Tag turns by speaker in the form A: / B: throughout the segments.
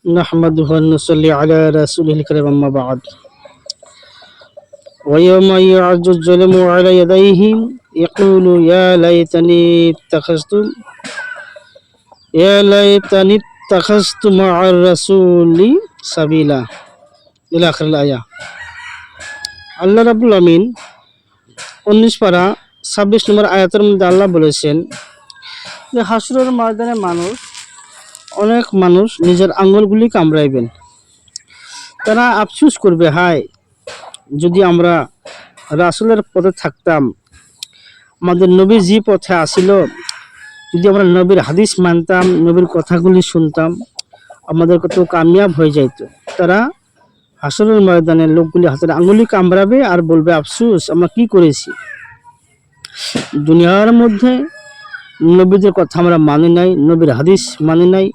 A: نحمده ونصلي على رسوله الكريم أما بعد ويوم يعج الظلم على يديه يقول يا ليتني اتخذت مع الرسول سبيلا إلى آخر الآية। আল্লাহ রাব্বুল আমিন 19 পারা 26 নম্বর আয়াতের মধ্যে আল্লাহ বলেছেন যে হাসরের ময়দানে অনেক মানুষ নিজের আঙ্গুলগুলি কামড়াইবেন। তারা আফসোস করবে, হায় যদি আমরা রাসূলের পথে থাকতাম, আমাদের নবী যে পথে আসিল, যদি আমরা নবীর হাদিস মানতাম, নবীর কথাগুলি শুনতাম, আমাদের কত কামিয়াব হয়ে যাইত। তারা হাসরের ময়দানে লোকগুলি হাতের আঙ্গুলি কামড়াবে আর বলবে, আফসোস আমরা কি করেছি। দুনিয়ার মধ্যে নবীদের কথা আমরা মানি নাই, নবীর হাদিস মানি নাই,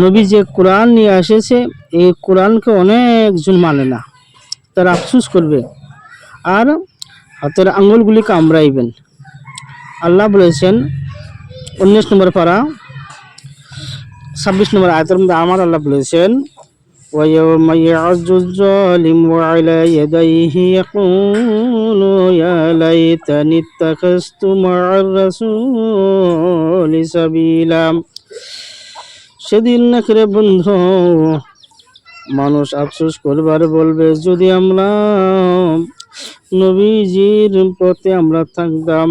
A: নবী যে কোরআন নিয়ে এসেছে এই কোরআনকে অনেকজন মানে না। তারা আফসোস করবে আর হাতের আঙ্গুলগুলি কামড়াইবেন। আল্লাহ বলেছেন 19 নম্বর পারা 26 নম্বর আয়াতের মধ্যে আমার আল্লাহ বলেছেন, وَيَوْمَ يَعَضُّ الظَّالِمُ عَلَى يَدَيْهِ يَقُولُ يَا لَيْتَنِي اتَّخَذْتُ مَعَ الرَّسُولِ سَبِيلًا। সেদিন নাকি রে বন্ধু মানুষ আফসোস করবার বলবে, যদি আমরা নবীজির পথে আমরা থাকতাম,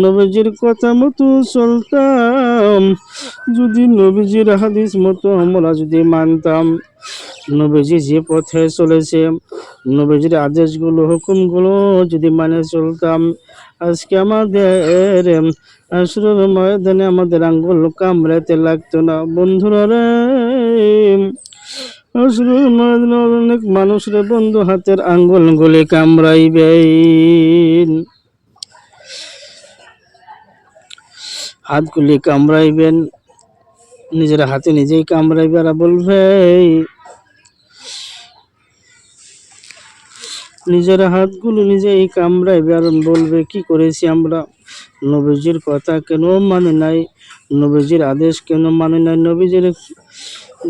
A: নবীজির কথা মতো চলতাম, যদি নবীজির হাদিস মতো আমরা যদি মানতাম, নবীজি যে পথে চলেছে নবীজির আদেশগুলো হুকুমগুলো যদি মানে চলতাম, আজকে আমাদের হাসরের ময়দানে আমাদের আঙ্গুল কামড়াতে লাগতো না। বন্ধুরা রে, হাসরের ময়দানে অনেক মানুষ রে বন্ধু হাতের আঙ্গুল গুলি কামড়াইবে, হাতগুলি কামড়াইবেন, নিজের হাতে নিজেই কামড়াইবে আর বলবে, নিজের হাতগুলো নিজেই কামড়াইবে আর বলবে, কি করেছি আমরা, নবীজির কথা কেন মানে নাই, নবীজির আদেশ কেন মানে নাই, নবীজির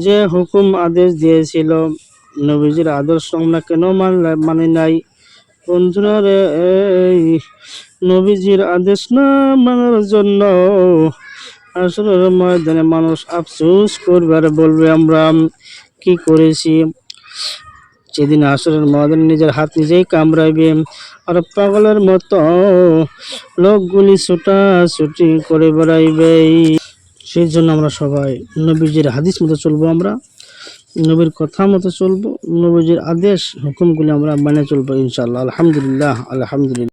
A: যে হুকুম আদেশ দিয়েছিল নবীজির আদর্শ আমরা কেন মানে নাই। বন্ধুরা রে, নবীজির আদেশ না মানার জন্য হাসরের ময়দানে মানুষ আফসোস করবে আর বলবে, আমরা কি করেছি। সেদিন হাসরের ময়দানে নিজের হাত নিজেই কামড়াইবে আর পাগলের মতো লোকগুলি ছুটাছুটি করে বেড়াইবে। সেই জন্য আমরা সবাই নবীজির হাদিস মতো চলবো, আমরা নবীর কথা মতো চলবো, নবীজির আদেশ হুকুমগুলি আমরা মেনে চলবো ইনশাআল্লাহ। আলহামদুলিল্লাহ, আলহামদুলিল্লাহ।